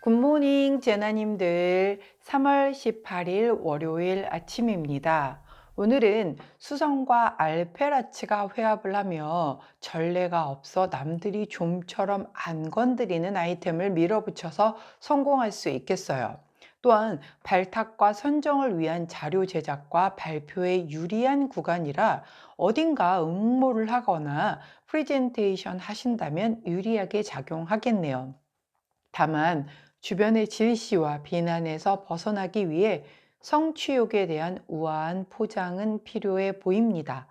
굿모닝 제나님들, 3월 18일 월요일 아침입니다. 오늘은 수성과 알페라치가 회합을 하며 전례가 없어 남들이 좀처럼 안 건드리는 아이템을 밀어붙여서 성공할 수 있겠어요. 또한 발탁과 선정을 위한 자료 제작과 발표에 유리한 구간이라 어딘가 응모를 하거나 프레젠테이션 하신다면 유리하게 작용하겠네요. 다만 주변의 질시와 비난에서 벗어나기 위해 성취욕에 대한 우아한 포장은 필요해 보입니다.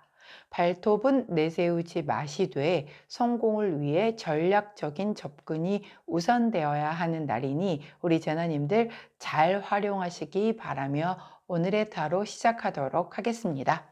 발톱은 내세우지 마시되 성공을 위해 전략적인 접근이 우선되어야 하는 날이니 우리 제나님들 잘 활용하시기 바라며 오늘의 타로 시작하도록 하겠습니다.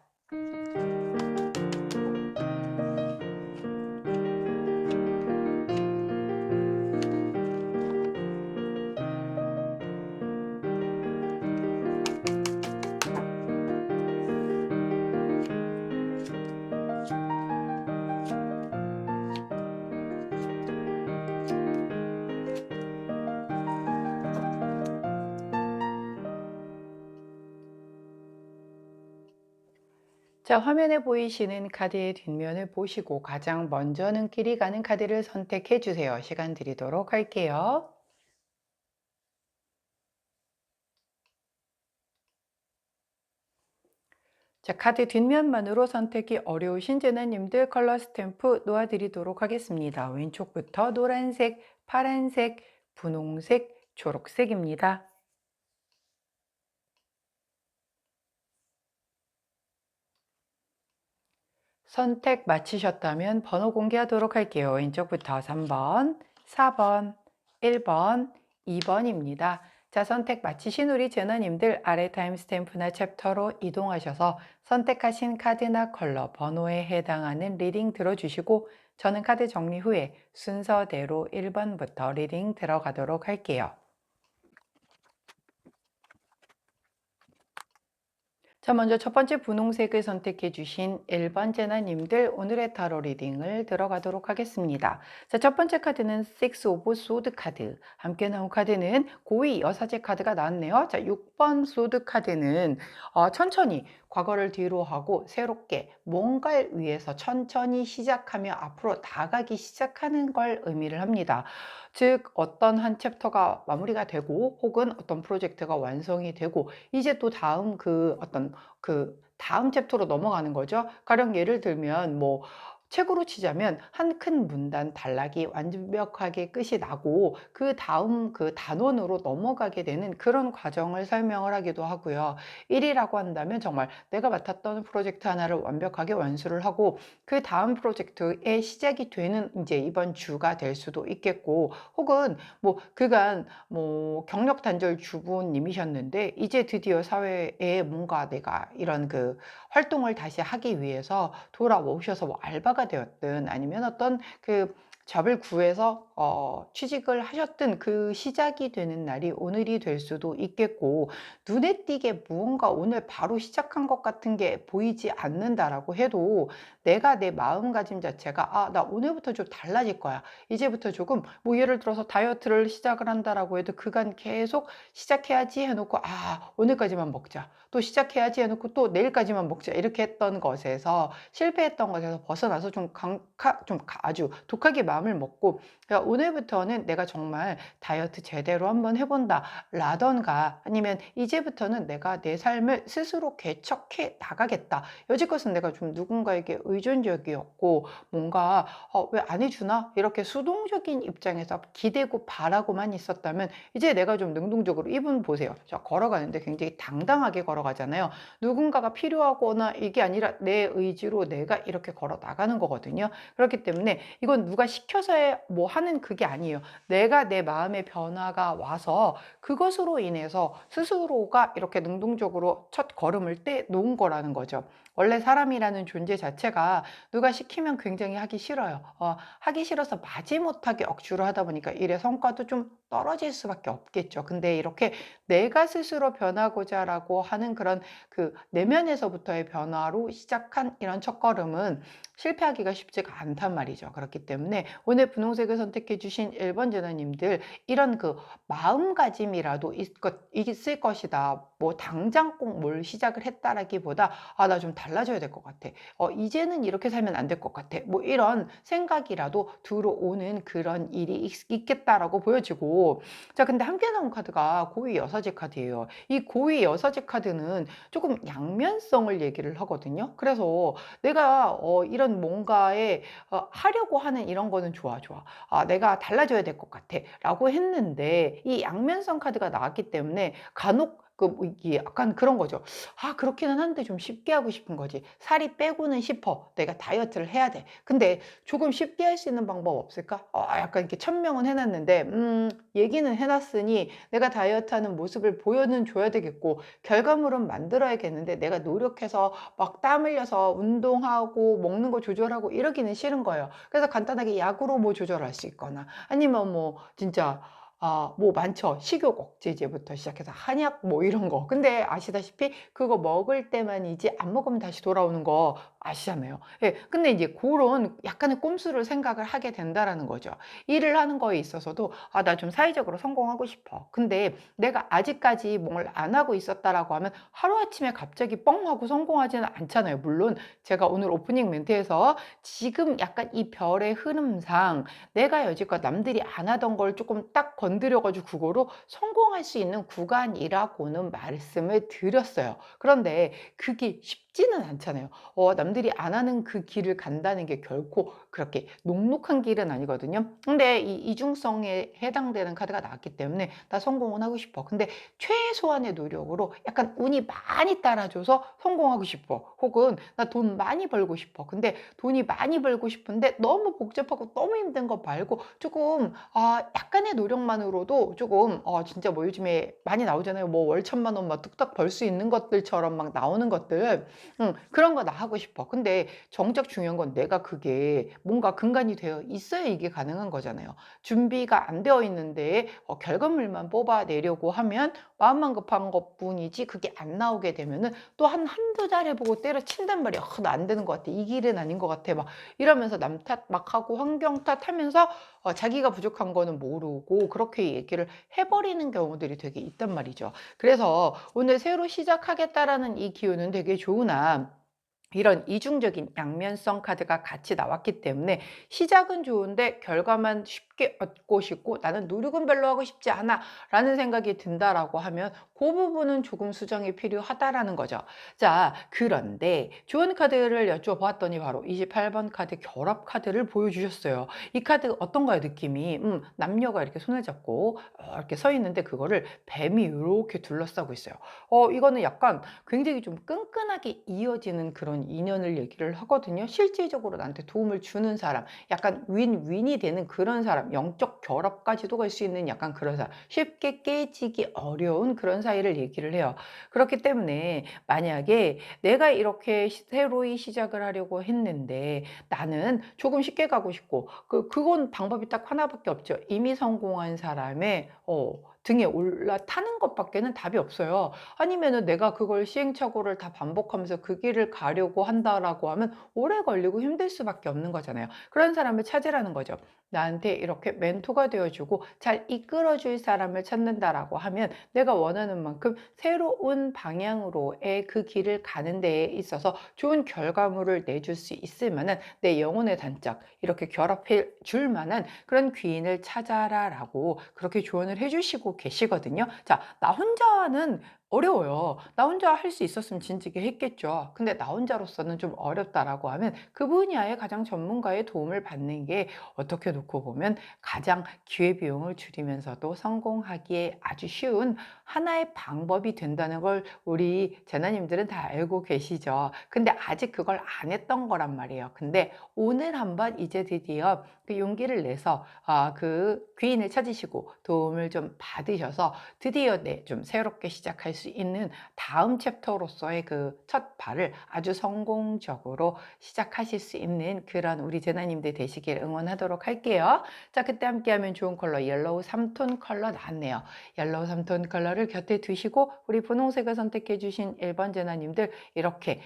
자, 화면에 보이시는 카드의 뒷면을 보시고 가장 먼저 눈길이 가는 카드를 선택해 주세요. 시간 드리도록 할게요. 자, 카드 뒷면만으로 선택이 어려우신 제나님들 컬러 스탬프 놓아드리도록 하겠습니다. 왼쪽부터 노란색, 파란색, 분홍색, 초록색입니다. 선택 마치셨다면 번호 공개하도록 할게요. 왼쪽부터 3번, 4번, 1번, 2번입니다. 자, 선택 마치신 우리 제너님들 아래 타임스탬프나 챕터로 이동하셔서 선택하신 카드나 컬러, 번호에 해당하는 리딩 들어주시고 저는 카드 정리 후에 순서대로 1번부터 리딩 들어가도록 할게요. 자, 먼저 첫 번째 분홍색을 선택해 주신 1번 제나님들 오늘의 타로 리딩을 들어가도록 하겠습니다. 자, 첫 번째 카드는 Six of Swords 카드. 함께 나온 카드는 고위 여사제 카드가 나왔네요. 자, 6번 소드 카드는 천천히 과거를 뒤로 하고 새롭게 뭔가를 위해서 천천히 시작하며 앞으로 나가기 시작하는 걸 의미를 합니다. 즉 어떤 한 챕터가 마무리가 되고 혹은 어떤 프로젝트가 완성이 되고 이제 또 다음 다음 챕터로 넘어가는 거죠. 가령 예를 들면 뭐 책으로 치자면 한 큰 문단 단락이 완벽하게 끝이 나고 그다음 그 단원으로 넘어가게 되는 그런 과정을 설명을 하기도 하고요. 일이라고 한다면 정말 내가 맡았던 프로젝트 하나를 완벽하게 완수를 하고 그다음 프로젝트의 시작이 되는 이제 이번 주가 될 수도 있겠고 혹은 뭐 그간 뭐 경력 단절 주부님이셨는데 이제 드디어 사회에 뭔가 내가 이런 그 활동을 다시 하기 위해서 돌아오셔서 뭐 알바가 되었든 아니면 어떤 그 잡을 구해서 취직을 하셨든 그 시작이 되는 날이 오늘이 될 수도 있겠고 눈에 띄게 무언가 오늘 바로 시작한 것 같은 게 보이지 않는다라고 해도 내가 내 마음가짐 자체가 나 오늘부터 좀 달라질 거야. 이제부터 조금 뭐 예를 들어서 다이어트를 시작을 한다라고 해도 그간 계속 시작해야지 해놓고 오늘까지만 먹자. 또 시작해야지 해놓고 또 내일까지만 먹자. 이렇게 했던 것에서 실패했던 것에서 벗어나서 아주 독하게 마음을 먹고 그러니까 오늘부터는 내가 정말 다이어트 제대로 한번 해본다 라던가 아니면 이제부터는 내가 내 삶을 스스로 개척해 나가겠다. 여지껏은 내가 좀 누군가에게 의존적이었고 뭔가 왜 안 해주나? 이렇게 수동적인 입장에서 기대고 바라고만 있었다면 이제 내가 좀 능동적으로 이분 보세요. 자, 걸어가는데 굉장히 당당하게 걸어가잖아요. 누군가가 필요하거나 이게 아니라 내 의지로 내가 이렇게 걸어 나가는 거거든요. 그렇기 때문에 이건 누가 시켜서 뭐 하는 그게 아니에요. 내가 내 마음의 변화가 와서 그것으로 인해서 스스로가 이렇게 능동적으로 첫 걸음을 떼 놓은 거라는 거죠. 원래 사람이라는 존재 자체가 누가 시키면 굉장히 하기 싫어요. 하기 싫어서 마지못하게 억지로 하다 보니까 일의 성과도 좀 떨어질 수밖에 없겠죠. 근데 이렇게 내가 스스로 변하고자라고 하는 그런 그 내면에서부터의 변화로 시작한 이런 첫걸음은 실패하기가 쉽지가 않단 말이죠. 그렇기 때문에 오늘 분홍색을 선택해 주신 1번 제너님들, 이런 그 마음가짐이라도 있을 것이다. 뭐 당장 꼭 뭘 시작을 했다라기보다 나 좀 달라져야 될 것 같아. 이제는 이렇게 살면 안 될 것 같아. 뭐 이런 생각이라도 들어오는 그런 일이 있겠다라고 보여지고, 자, 근데 함께 나온 카드가 고위 여사제 카드예요. 이 고위 여사제 카드는 조금 양면성을 얘기를 하거든요. 그래서 내가 이런 뭔가에 하려고 하는 이런 거는 좋아, 좋아. 내가 달라져야 될 것 같아. 라고 했는데 이 양면성 카드가 나왔기 때문에 간혹 뭐 이게 약간 그런 거죠. 그렇기는 한데 좀 쉽게 하고 싶은 거지. 살이 빼고는 싶어. 내가 다이어트를 해야 돼. 근데 조금 쉽게 할 수 있는 방법 없을까? 약간 이렇게 천명은 해놨는데, 얘기는 해놨으니 내가 다이어트 하는 모습을 보여는 줘야 되겠고, 결과물은 만들어야겠는데, 내가 노력해서 막 땀 흘려서 운동하고 먹는 거 조절하고 이러기는 싫은 거예요. 그래서 간단하게 약으로 뭐 조절할 수 있거나, 아니면 뭐 진짜 뭐 많죠. 식욕 억제제부터 시작해서 한약 뭐 이런 거. 근데 아시다시피 그거 먹을 때만이지 안 먹으면 다시 돌아오는 거 아시잖아요. 예. 근데 이제 그런 약간의 꼼수를 생각을 하게 된다라는 거죠. 일을 하는 거에 있어서도 나 좀 사회적으로 성공하고 싶어. 근데 내가 아직까지 뭘 안 하고 있었다라고 하면 하루아침에 갑자기 뻥 하고 성공하지는 않잖아요. 물론 제가 오늘 오프닝 멘트에서 지금 약간 이 별의 흐름상 내가 여지껏 남들이 안 하던 걸 조금 딱 건드려 가지고 그거로 성공할 수 있는 구간이라고는 말씀을 드렸어요. 그런데 그게 쉽지는 않잖아요. 남들이 안 하는 그 길을 간다는 게 결코 그렇게 녹록한 길은 아니거든요. 근데 이 이중성에 해당되는 카드가 나왔기 때문에 나 성공은 하고 싶어. 근데 최소한의 노력으로 약간 운이 많이 따라줘서 성공하고 싶어. 혹은 나 돈 많이 벌고 싶어. 근데 돈이 많이 벌고 싶은데 너무 복잡하고 너무 힘든 거 말고 조금 약간의 노력만으로도 조금 진짜 뭐 요즘에 많이 나오잖아요. 뭐 월 1,000만 원 막 뚝딱 벌 수 있는 것들처럼 막 나오는 것들. 그런 거 나 하고 싶어. 근데 정작 중요한 건 내가 그게 뭔가 근간이 되어 있어야 이게 가능한 거잖아요. 준비가 안 되어 있는데 결과물만 뽑아내려고 하면 마음만 급한 것뿐이지 그게 안 나오게 되면은 또 한두 달 해보고 때려친단 말이야. 나 안 되는 것 같아. 이 길은 아닌 것 같아. 막 이러면서 남 탓 막 하고 환경 탓하면서 자기가 부족한 거는 모르고 그렇게 얘기를 해버리는 경우들이 되게 있단 말이죠. 그래서 오늘 새로 시작하겠다라는 이 기운은 되게 좋으나 이런 이중적인 양면성 카드가 같이 나왔기 때문에 시작은 좋은데 결과만 쉽게 얻고 싶고 나는 노력은 별로 하고 싶지 않아 라는 생각이 든다라고 하면 그 부분은 조금 수정이 필요하다라는 거죠. 자, 그런데 좋은 카드를 여쭤보았더니 바로 28번 카드 결합 카드를 보여주셨어요. 이 카드 어떤가요, 느낌이? 남녀가 이렇게 손을 잡고 이렇게 서 있는데 그거를 뱀이 이렇게 둘러싸고 있어요. 이거는 약간 굉장히 좀 끈끈하게 이어지는 그런 인연을 얘기를 하거든요. 실질적으로 나한테 도움을 주는 사람, 약간 윈윈이 되는 그런 사람, 영적 결합까지도 갈 수 있는 약간 그런 사람, 쉽게 깨지기 어려운 그런 사이를 얘기를 해요. 그렇기 때문에 만약에 내가 이렇게 새로이 시작을 하려고 했는데 나는 조금 쉽게 가고 싶고 그건 방법이 딱 하나밖에 없죠. 이미 성공한 사람의 등에 올라타는 것밖에는 답이 없어요. 아니면은 내가 그걸 시행착오를 다 반복하면서 그 길을 가려고 한다라고 하면 오래 걸리고 힘들 수밖에 없는 거잖아요. 그런 사람을 찾으라는 거죠. 나한테 이렇게 멘토가 되어주고 잘 이끌어줄 사람을 찾는다라고 하면 내가 원하는 만큼 새로운 방향으로의 그 길을 가는 데에 있어서 좋은 결과물을 내줄 수 있을 만한 내 영혼의 단짝 이렇게 결합해 줄 만한 그런 귀인을 찾아라라고 그렇게 조언을 해주시고 계시거든요. 자, 나 혼자는 어려워요. 나 혼자 할 수 있었으면 진즉에 했겠죠. 근데 나 혼자로서는 좀 어렵다라고 하면 그 분야의 가장 전문가의 도움을 받는 게 어떻게 놓고 보면 가장 기회비용을 줄이면서도 성공하기에 아주 쉬운 하나의 방법이 된다는 걸 우리 제나님들은 다 알고 계시죠. 근데 아직 그걸 안 했던 거란 말이에요. 근데 오늘 한번 이제 드디어 그 용기를 내서 그 귀인을 찾으시고 도움을 좀 받으셔서 드디어 좀 새롭게 시작할 수 있는 다음 챕터로서의 그 첫 발을 아주 성공적으로 시작하실 수 있는 그런 우리 제나님들 되시길 응원하도록 할게요. 자, 그때 함께하면 좋은 컬러 옐로우 3톤 컬러 나왔네요. 옐로우 3톤 컬러를 곁에 두시고 우리 분홍색을 선택해 주신 1번 제나님들 이렇게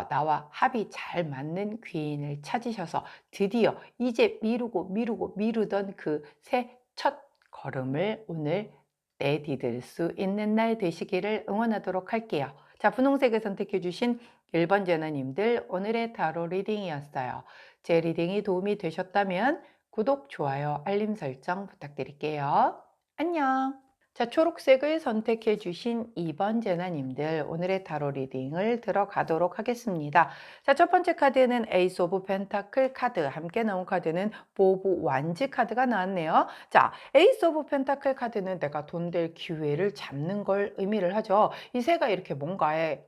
나와 합이 잘 맞는 귀인을 찾으셔서 드디어 이제 미루던 그 새 첫 걸음을 오늘 내디딜 수 있는 날 되시기를 응원하도록 할게요. 자, 분홍색을 선택해 주신 1번 제너님들 오늘의 타로 리딩이었어요. 제 리딩이 도움이 되셨다면 구독, 좋아요, 알림 설정 부탁드릴게요. 안녕. 자, 초록색을 선택해 주신 2번 제나님들 오늘의 타로 리딩을 들어가도록 하겠습니다. 자, 첫 번째 카드는 에이스 오브 펜타클 카드, 함께 나온 카드는 보브 완즈 카드가 나왔네요. 자, 에이스 오브 펜타클 카드는 내가 돈 될 기회를 잡는 걸 의미를 하죠. 이 새가 이렇게 뭔가에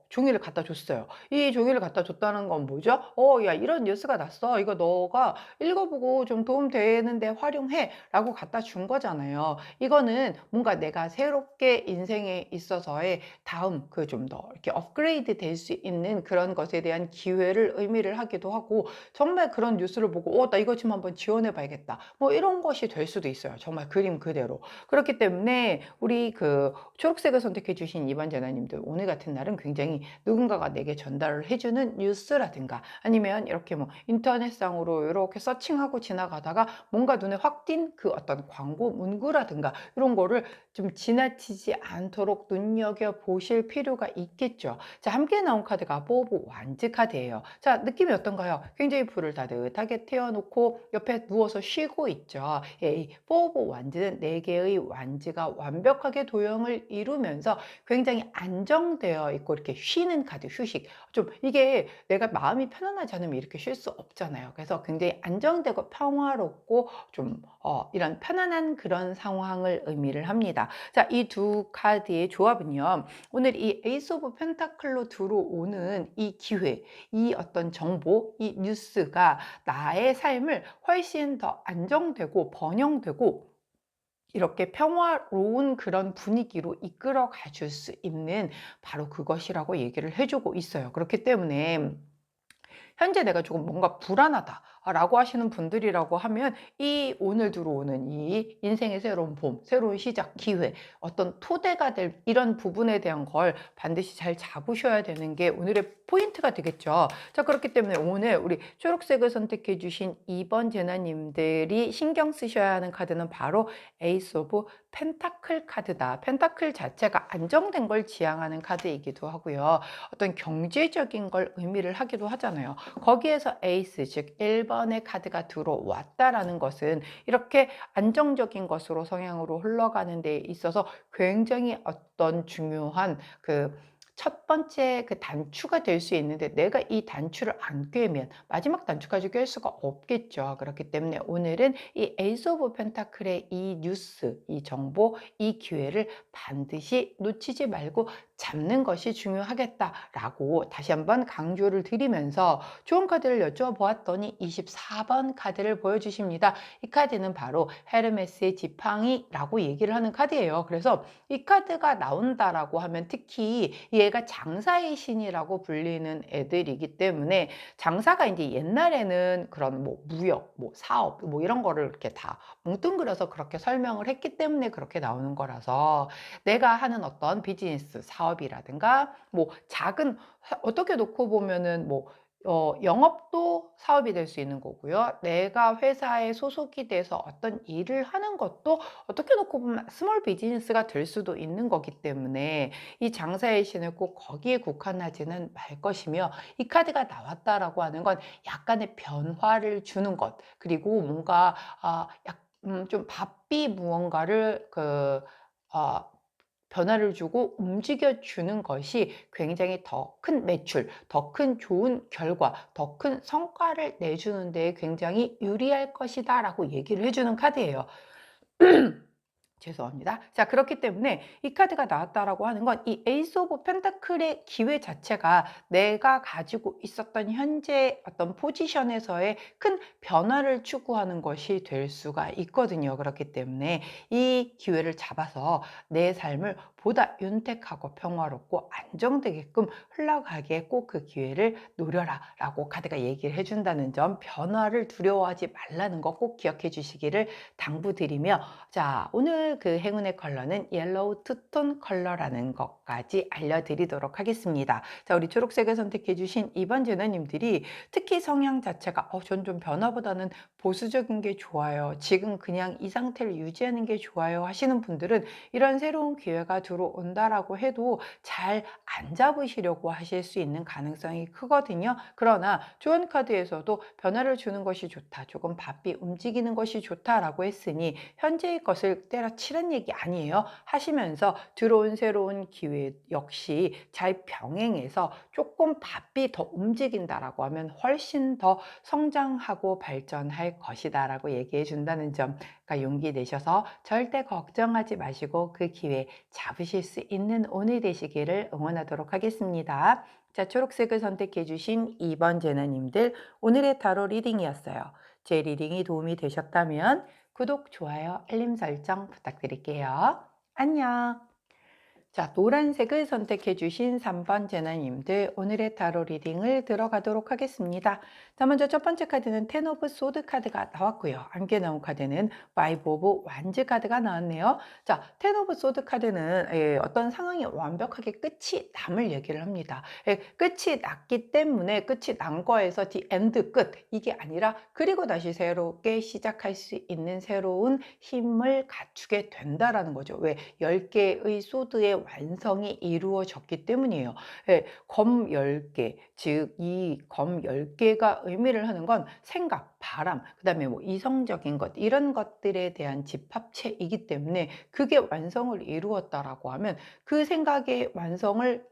종이를 갖다 줬어요. 이 종이를 갖다 줬다는 건 뭐죠? 야, 이런 뉴스가 났어. 이거 너가 읽어보고 좀 도움 되는데 활용해 라고 갖다 준 거잖아요. 이거는 뭔가 내가 새롭게 인생에 있어서의 다음 그 좀 더 이렇게 업그레이드 될 수 있는 그런 것에 대한 기회를 의미를 하기도 하고, 정말 그런 뉴스를 보고 나 이거 좀 한번 지원해 봐야겠다 뭐 이런 것이 될 수도 있어요. 정말 그림 그대로. 그렇기 때문에 우리 그 초록색을 선택해 주신 이반 제나님들 오늘 같은 날은 굉장히 누군가가 내게 전달을 해주는 뉴스라든가 아니면 이렇게 뭐 인터넷상으로 이렇게 서칭하고 지나가다가 뭔가 눈에 확 띈 그 어떤 광고 문구라든가 이런 거를 좀 지나치지 않도록 눈여겨보실 필요가 있겠죠. 자, 함께 나온 카드가 보브 완즈 카드예요. 자, 느낌이 어떤가요? 굉장히 불을 따뜻하게 태워놓고 옆에 누워서 쉬고 있죠. 이 보브 완즈는 4개의 완즈가 완벽하게 도형을 이루면서 굉장히 안정되어 있고 이렇게 쉬는 카드, 휴식. 좀 이게 내가 마음이 편안하지 않으면 이렇게 쉴 수 없잖아요. 그래서 굉장히 안정되고 평화롭고 좀 이런 편안한 그런 상황을 의미를 합니다. 자, 이 두 카드의 조합은요. 오늘 이 에이스 오브 펜타클로 들어오는 이 기회, 이 어떤 정보, 이 뉴스가 나의 삶을 훨씬 더 안정되고 번영되고 이렇게 평화로운 그런 분위기로 이끌어 가줄 수 있는 바로 그것이라고 얘기를 해주고 있어요. 그렇기 때문에 현재 내가 조금 뭔가 불안하다라고 하시는 분들이라고 하면 이 오늘 들어오는 이 인생의 새로운 봄, 새로운 시작, 기회, 어떤 토대가 될 이런 부분에 대한 걸 반드시 잘 잡으셔야 되는 게 오늘의 포인트가 되겠죠. 자, 그렇기 때문에 오늘 우리 초록색을 선택해 주신 2번 제나님들이 신경 쓰셔야 하는 카드는 바로 에이스 오브 펜타클 카드다. 펜타클 자체가 안정된 걸 지향하는 카드이기도 하고요. 어떤 경제적인 걸 의미를 하기도 하잖아요. 거기에서 에이스, 즉 1번의 카드가 들어왔다라는 것은 이렇게 안정적인 것으로 성향으로 흘러가는 데 있어서 굉장히 어떤 중요한 그 첫 번째 그 단추가 될 수 있는데 내가 이 단추를 안 꿰면 마지막 단추까지 꿰 수가 없겠죠. 그렇기 때문에 오늘은 이 에이스 오브 펜타클의 이 뉴스, 이 정보, 이 기회를 반드시 놓치지 말고 잡는 것이 중요하겠다라고 다시 한번 강조를 드리면서 좋은 카드를 여쭤보았더니 24번 카드를 보여주십니다. 이 카드는 바로 헤르메스의 지팡이라고 얘기를 하는 카드예요. 그래서 이 카드가 나온다라고 하면 특히 얘가 장사의 신이라고 불리는 애들이기 때문에 장사가 이제 옛날에는 그런 뭐 무역, 뭐 사업, 뭐 이런 거를 이렇게 다 뭉뚱그려서 그렇게 설명을 했기 때문에 그렇게 나오는 거라서 내가 하는 어떤 비즈니스, 사업이라든가 뭐 작은 어떻게 놓고 보면은 뭐 영업도 사업이 될 수 있는 거고요. 내가 회사에 소속이 돼서 어떤 일을 하는 것도 어떻게 놓고 보면 스몰 비즈니스가 될 수도 있는 거기 때문에 이 장사의 신을 꼭 거기에 국한하지는 말 것이며 이 카드가 나왔다라고 하는 건 약간의 변화를 주는 것 그리고 뭔가 좀 바삐 무언가를 변화를 주고 움직여 주는 것이 굉장히 더 큰 매출, 더 큰 좋은 결과, 더 큰 성과를 내주는 데 굉장히 유리할 것이다 라고 얘기를 해주는 카드예요. 죄송합니다. 자, 그렇기 때문에 이 카드가 나왔다라고 하는 건 이 에이스 오브 펜타클의 기회 자체가 내가 가지고 있었던 현재 어떤 포지션에서의 큰 변화를 추구하는 것이 될 수가 있거든요. 그렇기 때문에 이 기회를 잡아서 내 삶을 보다 윤택하고 평화롭고 안정되게끔 흘러가기에 꼭 그 기회를 노려라 라고 카드가 얘기를 해준다는 점, 변화를 두려워하지 말라는 거 꼭 기억해 주시기를 당부드리며, 자, 오늘 그 행운의 컬러는 옐로우 투톤 컬러라는 것까지 알려드리도록 하겠습니다. 자, 우리 초록색을 선택해 주신 2번 제너님들이 특히 성향 자체가 전 좀 변화보다는 보수적인 게 좋아요, 지금 그냥 이 상태를 유지하는 게 좋아요 하시는 분들은 이런 새로운 기회가 들어온다라고 해도 잘 안 잡으시려고 하실 수 있는 가능성이 크거든요. 그러나 조언 카드에서도 변화를 주는 것이 좋다, 조금 바삐 움직이는 것이 좋다라고 했으니 현재의 것을 때려치란 얘기 아니에요. 하시면서 들어온 새로운 기회 역시 잘 병행해서 조금 바삐 더 움직인다라고 하면 훨씬 더 성장하고 발전할 것이다 라고 얘기해 준다는 점, 그러니까 용기 내셔서 절대 걱정하지 마시고 그 기회 잡으실 수 있는 오늘 되시기를 응원하도록 하겠습니다. 자, 초록색을 선택해 주신 2번 제너님들, 오늘의 타로 리딩이었어요. 제 리딩이 도움이 되셨다면 구독, 좋아요, 알림 설정 부탁드릴게요. 안녕. 자, 노란색을 선택해 주신 3번 제나님들, 오늘의 타로 리딩을 들어가도록 하겠습니다. 자, 먼저 첫 번째 카드는 텐 오브 소드 카드가 나왔고요. 함께 나온 카드는 파이브 오브 완즈 카드가 나왔네요. 자, 텐 오브 소드 카드는 어떤 상황이 완벽하게 끝이 남을 얘기를 합니다. 끝이 났기 때문에 끝이 난 거에서 디 엔드 끝, 이게 아니라 그리고 다시 새롭게 시작할 수 있는 새로운 힘을 갖추게 된다라는 거죠. 왜? 10개의 소드의 완성이 이루어졌기 때문이에요. 검 10개, 즉 이 검 10개가 의미를 하는 건 생각, 바람, 그 다음에 뭐 이성적인 것, 이런 것들에 대한 집합체이기 때문에 그게 완성을 이루었다라고 하면 그 생각의 완성을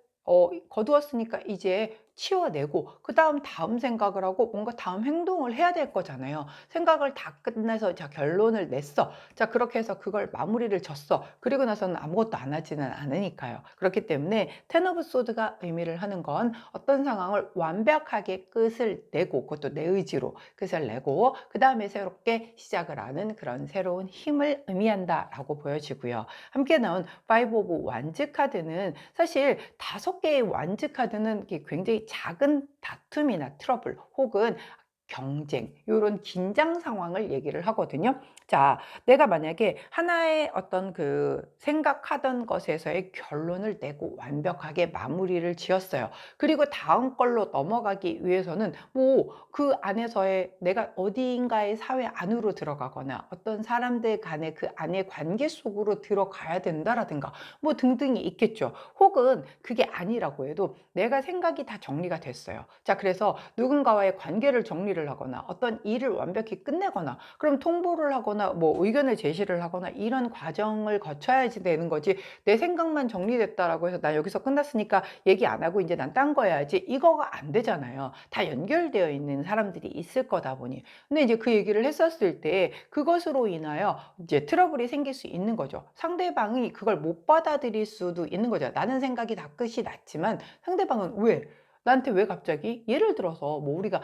거두었으니까 이제 치워내고 그 다음 생각을 하고 뭔가 다음 행동을 해야 될 거잖아요. 생각을 다 끝내서 자, 결론을 냈어. 자, 그렇게 해서 그걸 마무리를 졌어. 그리고 나서는 아무것도 안 하지는 않으니까요. 그렇기 때문에 텐 오브 소드가 의미를 하는 건 어떤 상황을 완벽하게 끝을 내고, 그것도 내 의지로 끝을 내고 그 다음에 새롭게 시작을 하는 그런 새로운 힘을 의미한다라고 보여지고요. 함께 나온 파이브 오브 완즈 카드는 사실 5개의 완즈 카드는 굉장히 작은 다툼이나 트러블 혹은 경쟁, 이런 긴장 상황을 얘기를 하거든요. 자, 내가 만약에 하나의 어떤 그 생각하던 것에서의 결론을 내고 완벽하게 마무리를 지었어요. 그리고 다음 걸로 넘어가기 위해서는 뭐 그 안에서의 내가 어디인가의 사회 안으로 들어가거나 어떤 사람들 간의 그 안의 관계 속으로 들어가야 된다라든가 뭐 등등이 있겠죠. 혹은 그게 아니라고 해도 내가 생각이 다 정리가 됐어요. 자, 그래서 누군가와의 관계를 정리를 하거나 어떤 일을 완벽히 끝내거나 그럼 통보를 하거나 뭐 의견을 제시를 하거나 이런 과정을 거쳐야지 되는 거지, 내 생각만 정리됐다라고 해서 나 여기서 끝났으니까 얘기 안 하고 이제 난 딴 거 해야지, 이거가 안 되잖아요. 다 연결되어 있는 사람들이 있을 거다 보니. 근데 이제 그 얘기를 했었을 때 그것으로 인하여 이제 트러블이 생길 수 있는 거죠. 상대방이 그걸 못 받아들일 수도 있는 거죠. 나는 생각이 다 끝이 났지만 상대방은 왜? 나한테 왜 갑자기? 예를 들어서 뭐 우리가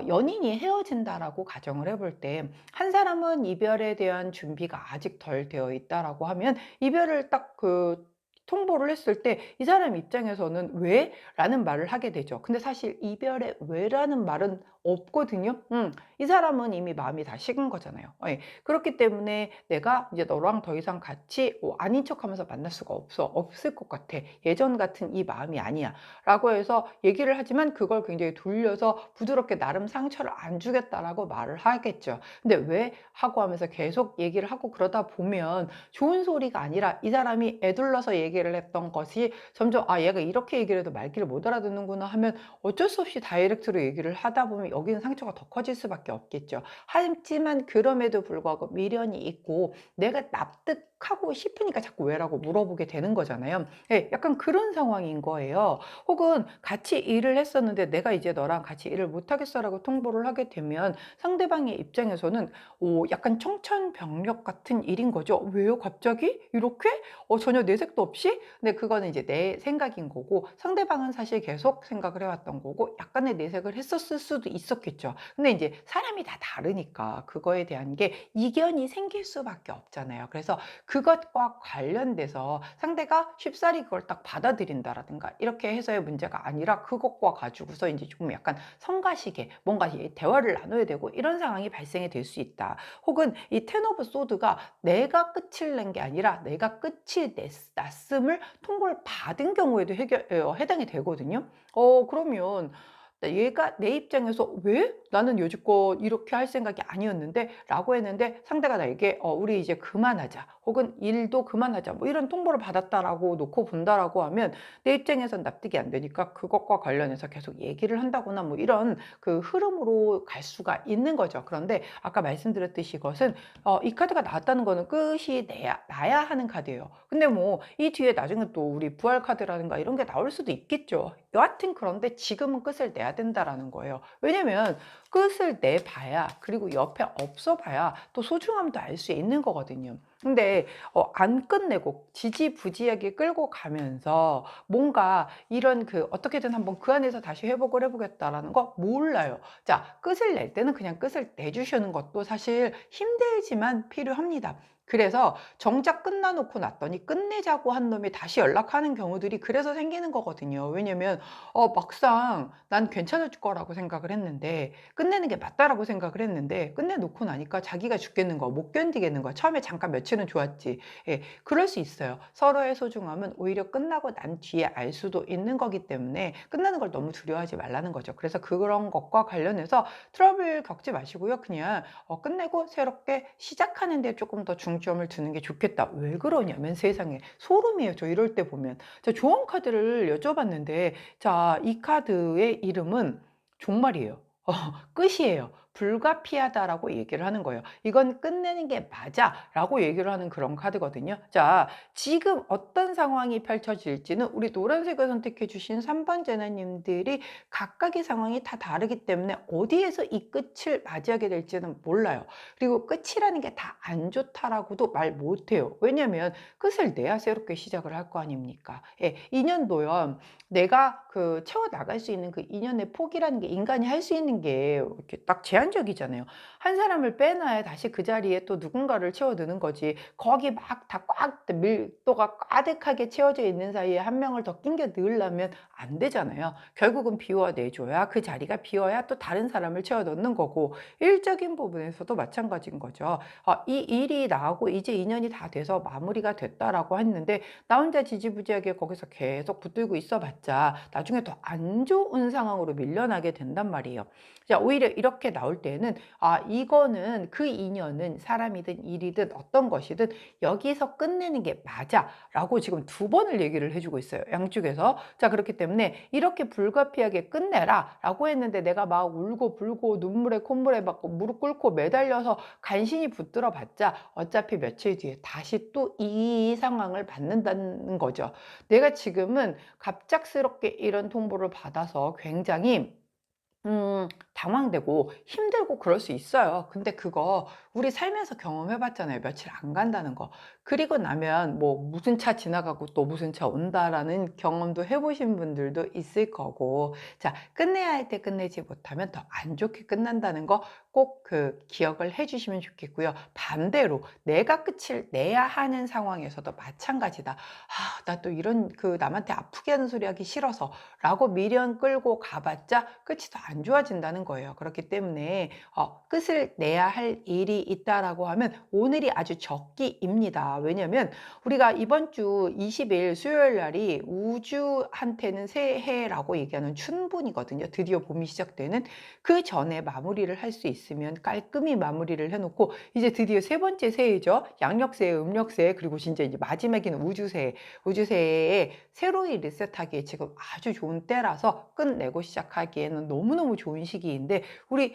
연인이 헤어진다라고 가정을 해볼 때 한 사람은 이별에 대한 준비가 아직 덜 되어 있다라고 하면 이별을 딱 통보를 했을 때 이 사람 입장에서는 왜? 라는 말을 하게 되죠. 근데 사실 이별의 왜라는 말은 없거든요. 이 사람은 이미 마음이 다 식은 거잖아요. 그렇기 때문에 내가 이제 너랑 더 이상 같이 아닌 척하면서 만날 수가 없을 것 같아. 예전 같은 이 마음이 아니야. 라고 해서 얘기를 하지만 그걸 굉장히 돌려서 부드럽게 나름 상처를 안 주겠다라고 말을 하겠죠. 근데 왜? 하고 하면서 계속 얘기를 하고 그러다 보면 좋은 소리가 아니라 이 사람이 애둘러서 얘기를 했던 것이 점점 얘가 이렇게 얘기를 해도 말귀를 못 알아듣는구나 하면 어쩔 수 없이 다이렉트로 얘기를 하다 보면 여기는 상처가 더 커질 수밖에 없겠죠. 하지만 그럼에도 불구하고 미련이 있고 내가 납득하고 싶으니까 자꾸 왜라고 물어보게 되는 거잖아요. 약간 그런 상황인 거예요. 혹은 같이 일을 했었는데 내가 이제 너랑 같이 일을 못하겠어라고 통보를 하게 되면 상대방의 입장에서는 약간 청천벽력 같은 일인 거죠. 왜요? 갑자기? 이렇게? 전혀 내색도 없이? 없이. 근데 그거는 이제 내 생각인 거고 상대방은 사실 계속 생각을 해왔던 거고 약간의 내색을 했었을 수도 있었겠죠. 근데 이제 사람이 다 다르니까 그거에 대한 게 이견이 생길 수밖에 없잖아요. 그래서 그것과 관련돼서 상대가 쉽사리 그걸 딱 받아들인다라든가 이렇게 해서의 문제가 아니라 그것과 가지고서 이제 조금 약간 성가시게 뭔가 대화를 나눠야 되고 이런 상황이 발생이 될 수 있다. 혹은 이 텐 오브 소드가 내가 끝을 낸 게 아니라 내가 끝이 났음을 통보를 받은 경우에도 해당이 되거든요. 그러면 얘가 내 입장에서 왜 나는 여지껏 이렇게 할 생각이 아니었는데 라고 했는데 상대가 나에게 우리 이제 그만하자 혹은 일도 그만하자 뭐 이런 통보를 받았다라고 놓고 본다라고 하면 내 입장에선 납득이 안 되니까 그것과 관련해서 계속 얘기를 한다거나 뭐 이런 그 흐름으로 갈 수가 있는 거죠. 그런데 아까 말씀드렸듯이 이것은 이 카드가 나왔다는 거는 끝이 나야 하는 카드예요. 근데 뭐 이 뒤에 나중에 또 우리 부활 카드라든가 이런 게 나올 수도 있겠죠. 여하튼 그런데 지금은 끝을 내야 된다라는 거예요. 왜냐면 끝을 내봐야 그리고 옆에 없어 봐야 또 소중함도 알 수 있는 거거든요. 근데 안 끝내고 지지부지하게 끌고 가면서 뭔가 이런 그 어떻게든 한번 그 안에서 다시 회복을 해보겠다라는 거 몰라요. 자, 끝을 낼 때는 그냥 끝을 내주시는 것도 사실 힘들지만 필요합니다. 그래서 정작 끝나놓고 났더니 끝내자고 한 놈이 다시 연락하는 경우들이 그래서 생기는 거거든요. 왜냐면 막상 난 괜찮을 거라고 생각을 했는데 끝내는 게 맞다라고 생각을 했는데 끝내놓고 나니까 자기가 죽겠는 거, 못 견디겠는 거. 처음에 잠깐 며칠은 좋았지. 예, 그럴 수 있어요. 서로의 소중함은 오히려 끝나고 난 뒤에 알 수도 있는 거기 때문에 끝나는 걸 너무 두려워하지 말라는 거죠. 그래서 그런 것과 관련해서 트러블 겪지 마시고요. 그냥 끝내고 새롭게 시작하는 데 조금 더 중점을 두는 게 좋겠다. 왜 그러냐면 세상에 소름이에요. 저 이럴 때 보면. 저 조언 카드를 여쭤봤는데 자, 이 카드의 이름은 종말이에요. 끝이에요. 불가피하다라고 얘기를 하는 거예요. 이건 끝내는 게 맞아 라고 얘기를 하는 그런 카드거든요. 자, 지금 어떤 상황이 펼쳐질지는 우리 노란색을 선택해 주신 3번 제나님들이 각각의 상황이 다 다르기 때문에 어디에서 이 끝을 맞이하게 될지는 몰라요. 그리고 끝이라는 게 다 안 좋다라고도 말 못해요. 왜냐면 끝을 내야 새롭게 시작을 할 거 아닙니까? 예, 인연도요. 내가 그 채워 나갈 수 있는 그 인연의 폭이라는 게 인간이 할 수 있는 게 이렇게 딱 제한적이잖아요. 한 사람을 빼놔야 다시 그 자리에 또 누군가를 채워 넣는 거지. 거기 막 다 꽉 밀도가 가득하게 채워져 있는 사이에 한 명을 더 낑겨 넣으려면 안 되잖아요. 결국은 비워내줘야 그 자리가 비어야 또 다른 사람을 채워 넣는 거고 일적인 부분에서도 마찬가지인 거죠. 이 일이 나하고 이제 인연이 다 돼서 마무리가 됐다라고 했는데 나 혼자 지지부지하게 거기서 계속 붙들고 있어 봤자 나중에 더 안 좋은 상황으로 밀려나게 된단 말이에요. 자, 오히려 이렇게 나올 때는 이거는 그 인연은 사람이든 일이든 어떤 것이든 여기서 끝내는 게 맞아 라고 지금 두 번을 얘기를 해주고 있어요. 양쪽에서. 자, 그렇기 때문에 이렇게 불가피하게 끝내라 라고 했는데 내가 막 울고 불고 눈물에 콧물에 막 무릎 꿇고 매달려서 간신히 붙들어 봤자 어차피 며칠 뒤에 다시 또 이 상황을 받는다는 거죠. 내가 지금은 갑작스럽게 이런 통보를 받아서 굉장히 당황되고 힘들고 그럴 수 있어요. 근데 그거 우리 살면서 경험해 봤잖아요. 며칠 안 간다는 거. 그리고 나면 뭐 무슨 차 지나가고 또 무슨 차 온다라는 경험도 해보신 분들도 있을 거고. 자, 끝내야 할 때 끝내지 못하면 더 안 좋게 끝난다는 거 꼭 그 기억을 해 주시면 좋겠고요. 반대로 내가 끝을 내야 하는 상황에서도 마찬가지다. 나 또 이런 그 남한테 아프게 하는 소리 하기 싫어서 라고 미련 끌고 가봤자 끝이 더 안 좋아진다는 거예요. 그렇기 때문에 끝을 내야 할 일이 있다라고 하면 오늘이 아주 적기입니다. 왜냐하면 우리가 이번 주 20일 수요일 날이 우주한테는 새해라고 얘기하는 춘분이거든요. 드디어 봄이 시작되는 그 전에 마무리를 할 수 있으면 깔끔히 마무리를 해놓고 이제 드디어 세 번째 새해죠. 양력새해, 음력새해 그리고 진짜 이제 마지막에는 우주새해. 우주새해에 새로이 리셋하기에 지금 아주 좋은 때라서 끝내고 시작하기에는 너무너무 좋은 시기인데 우리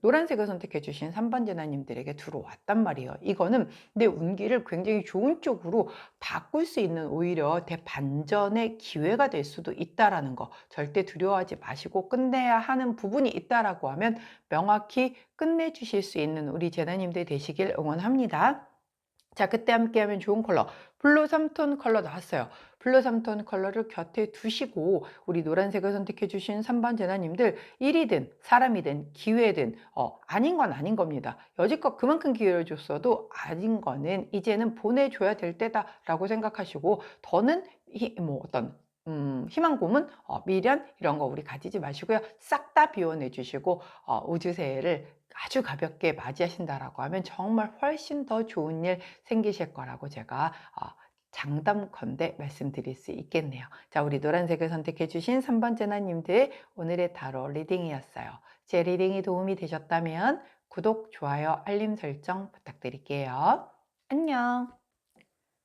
노란색을 선택해 주신 3번 제나님들에게 들어왔단 말이에요. 이거는 내 운기를 굉장히 좋은 쪽으로 바꿀 수 있는 오히려 대반전의 기회가 될 수도 있다라는 거 절대 두려워하지 마시고 끝내야 하는 부분이 있다라고 하면 명확히 끝내주실 수 있는 우리 제나님들 되시길 응원합니다. 자, 그때 함께하면 좋은 컬러 블루 3톤 컬러 나왔어요. 블루 3톤 컬러를 곁에 두시고 우리 노란색을 선택해 주신 3번 제나님들, 일이든 사람이든 기회든 아닌 건 아닌 겁니다. 여지껏 그만큼 기회를 줬어도 아닌 거는 이제는 보내줘야 될 때다라고 생각하시고, 더는 뭐 어떤 희망 고문, 미련 이런 거 우리 가지지 마시고요. 싹 다 비워내 주시고 우주새해를 아주 가볍게 맞이하신다라고 하면 정말 훨씬 더 좋은 일 생기실 거라고 제가 장담컨대 말씀드릴 수 있겠네요. 자, 우리 노란색을 선택해 주신 3번 제나님들, 오늘의 타로 리딩이었어요. 제 리딩이 도움이 되셨다면 구독, 좋아요, 알림 설정 부탁드릴게요. 안녕.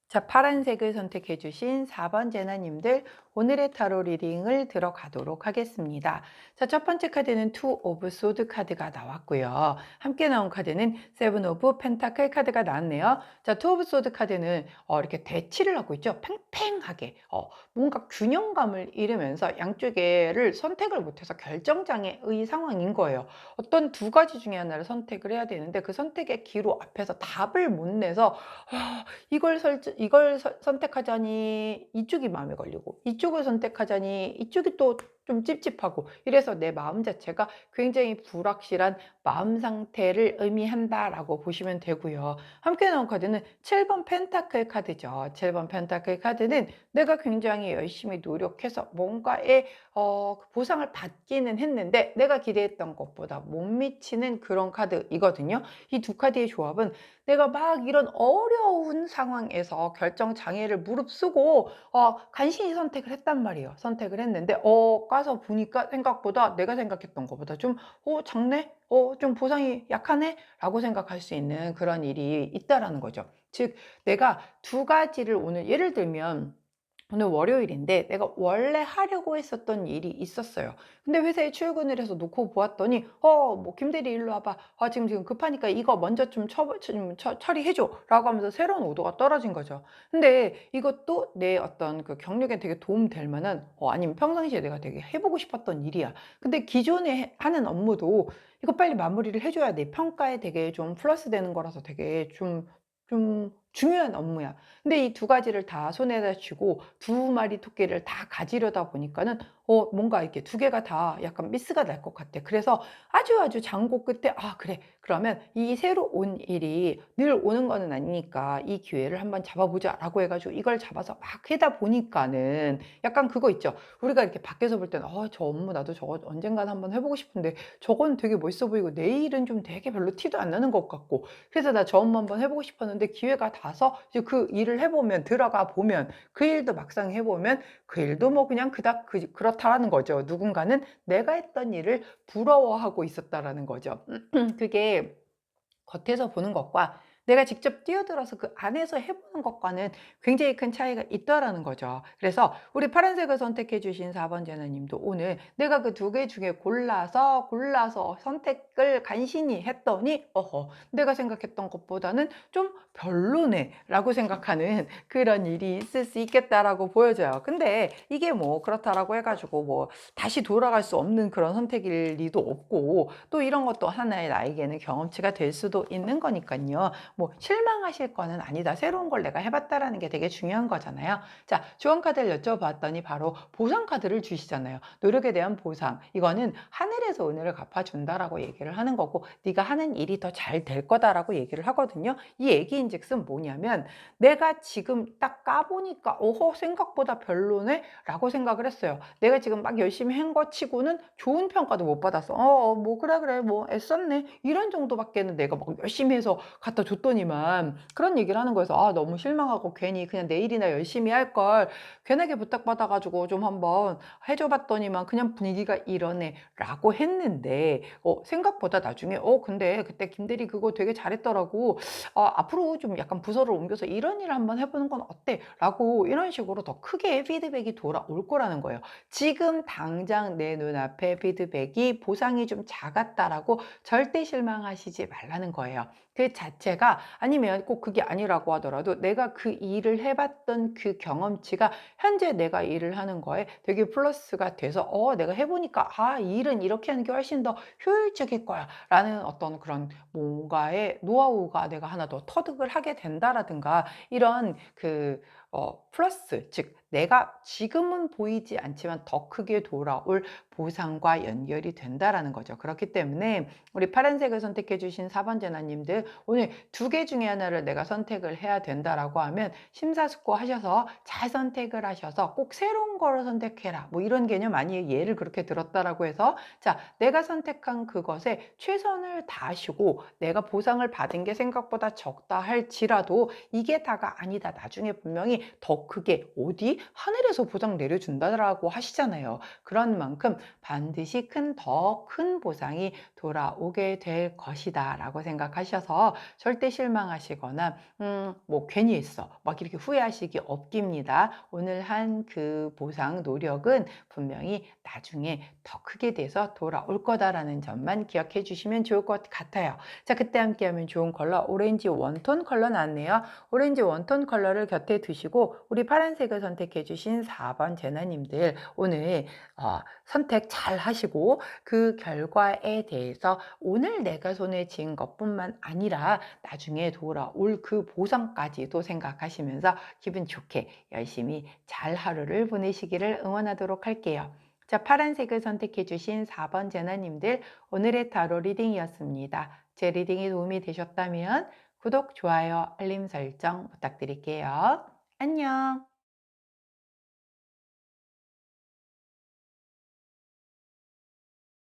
자, 파란색을 선택해 주신 4번 제나님들, 오늘의 타로 리딩을 들어가도록 하겠습니다. 자, 첫 번째 카드는 투 오브 소드 카드가 나왔고요. 함께 나온 카드는 세븐 오브 펜타클 카드가 나왔네요. 자, 투 오브 소드 카드는 이렇게 대치를 하고 있죠. 팽팽하게 뭔가 균형감을 잃으면서 양쪽에를 선택을 못해서 결정장애의 상황인 거예요. 어떤 두 가지 중에 하나를 선택을 해야 되는데 그 선택의 기로 앞에서 답을 못 내서 이걸 선택하자니 이쪽이 마음에 걸리고, 이쪽을 선택하자니 이쪽이 또 좀 찝찝하고, 이래서 내 마음 자체가 굉장히 불확실한 마음 상태를 의미한다라고 보시면 되고요. 함께 나온 카드는 7번 펜타클 카드죠. 7번 펜타클 카드는 내가 굉장히 열심히 노력해서 뭔가의 보상을 받기는 했는데 내가 기대했던 것보다 못 미치는 그런 카드이거든요. 이 두 카드의 조합은 내가 막 이런 어려운 상황에서 결정 장애를 무릅쓰고 간신히 선택을 했단 말이에요. 선택을 했는데 가서 보니까 생각보다 내가 생각했던 것보다 좀 작네? 좀 보상이 약하네? 라고 생각할 수 있는 그런 일이 있다라는 거죠. 즉, 내가 두 가지를 오늘 예를 들면 오늘 월요일인데 내가 원래 하려고 했었던 일이 있었어요. 근데 회사에 출근을 해서 놓고 보았더니 뭐 김대리 일로 와봐. 지금 급하니까 이거 먼저 좀 처리해줘. 라고 하면서 새로운 오더가 떨어진 거죠. 근데 이것도 내 어떤 그 경력에 되게 도움 될 만한 아니면 평상시에 내가 되게 해보고 싶었던 일이야. 근데 기존에 하는 업무도 이거 빨리 마무리를 해줘야 내 평가에 되게 좀 플러스 되는 거라서 되게 좀 중요한 업무야. 근데 이 두 가지를 다 손에다 쥐고 두 마리 토끼를 다 가지려다 보니까는 뭔가 이렇게 두 개가 다 약간 미스가 날 것 같아. 그래서 아주 장고 끝에 그래. 그러면 이 새로 온 일이 늘 오는 거는 아니니까 이 기회를 한번 잡아보자라고 해가지고 이걸 잡아서 막 하다 보니까는 약간 그거 있죠. 우리가 이렇게 밖에서 볼 때는 저 업무 나도 저거 언젠간 한번 해보고 싶은데 저건 되게 멋있어 보이고 내 일은 좀 되게 별로 티도 안 나는 것 같고, 그래서 나 저 업무 한번 해보고 싶었는데 기회가 닿아서 이제 그 일을 해보면, 들어가 보면, 그 일도 막상 해보면 그 일도 뭐 그냥 그닥 그렇다라는 거죠. 누군가는 내가 했던 일을 부러워하고 있었다라는 거죠. 그게 겉에서 보는 것과 내가 직접 뛰어들어서 그 안에서 해보는 것과는 굉장히 큰 차이가 있다라는 거죠. 그래서 우리 파란색을 선택해 주신 4번 제나님도 오늘 내가 그 두 개 중에 골라서 선택을 간신히 했더니 내가 생각했던 것보다는 좀 별로네 라고 생각하는 그런 일이 있을 수 있겠다라고 보여져요. 근데 이게 뭐 그렇다라고 해가지고 뭐 다시 돌아갈 수 없는 그런 선택일 리도 없고, 또 이런 것도 하나의 나에게는 경험치가 될 수도 있는 거니까요. 뭐 실망하실 거는 아니다. 새로운 걸 내가 해봤다라는 게 되게 중요한 거잖아요. 자, 주원 카드를 여쭤봤더니 바로 보상 카드를 주시잖아요. 노력에 대한 보상. 이거는 하늘에서 은혜를 갚아준다라고 얘기를 하는 거고, 네가 하는 일이 더 잘 될 거다라고 얘기를 하거든요. 이 얘기인즉슨 뭐냐면 내가 지금 딱 까보니까 생각보다 별로네? 라고 생각을 했어요. 내가 지금 막 열심히 한 거 치고는 좋은 평가도 못 받았어. 뭐 그래 뭐 애썼네 이런 정도밖에는 내가 막 열심히 해서 갖다 줬더니만, 그런 얘기를 하는 거여서 너무 실망하고 괜히 그냥 내일이나 열심히 할 걸 괜하게 부탁받아가지고 좀 한번 해줘 봤더니만 그냥 분위기가 이러네 라고 했는데, 생각보다 나중에 근데 그때 김대리 그거 되게 잘했더라고. 앞으로 좀 약간 부서를 옮겨서 이런 일을 한번 해보는 건 어때? 라고 이런 식으로 더 크게 피드백이 돌아올 거라는 거예요. 지금 당장 내 눈앞에 피드백이 보상이 좀 작았다라고 절대 실망하시지 말라는 거예요. 그 자체가 된다. 아니면 꼭 그게 아니라고 하더라도 내가 그 일을 해봤던 그 경험치가 현재 내가 일을 하는 거에 되게 플러스가 돼서 내가 해보니까 이 일은 이렇게 하는 게 훨씬 더 효율적일 거야 라는 어떤 그런 뭔가의 노하우가 내가 하나 더 터득을 하게 된다라든가 이런 플러스, 즉 내가 지금은 보이지 않지만 더 크게 돌아올 보상과 연결이 된다라는 거죠. 그렇기 때문에 우리 파란색을 선택해 주신 4번 재나님들, 오늘 두 개 중에 하나를 내가 선택을 해야 된다라고 하면 심사숙고하셔서 잘 선택을 하셔서 꼭 새로운 거를 선택해라, 뭐 이런 개념 아니에요. 예를 그렇게 들었다라고 해서 자, 내가 선택한 그것에 최선을 다하시고 내가 보상을 받은 게 생각보다 적다 할지라도 이게 다가 아니다, 나중에 분명히 더 크게 어디 하늘에서 보상 내려준다라고 하시잖아요. 그런 만큼 반드시 더 큰 보상이 돌아오게 될 것이다 라고 생각하셔서 절대 실망하시거나 뭐 괜히 했어 막 이렇게 후회하시기 없깁니다. 오늘 한 그 보상 노력은 분명히 나중에 더 크게 돼서 돌아올 거다라는 점만 기억해 주시면 좋을 것 같아요. 자, 그때 함께하면 좋은 컬러 오렌지 웜톤 컬러 나왔네요. 오렌지 웜톤 컬러를 곁에 두시고 우리 파란색을 선택해 주신 4번 재나님들, 오늘 선택 잘 하시고 그 결과에 대해서 오늘 내가 손에 쥔 것뿐만 아니라 나중에 돌아올 그 보상까지도 생각하시면서 기분 좋게 열심히 잘 하루를 보내시기를 응원하도록 할게요. 자, 파란색을 선택해 주신 4번 재나님들, 오늘의 타로 리딩이었습니다. 제 리딩이 도움이 되셨다면 구독, 좋아요, 알림 설정 부탁드릴게요. 안녕.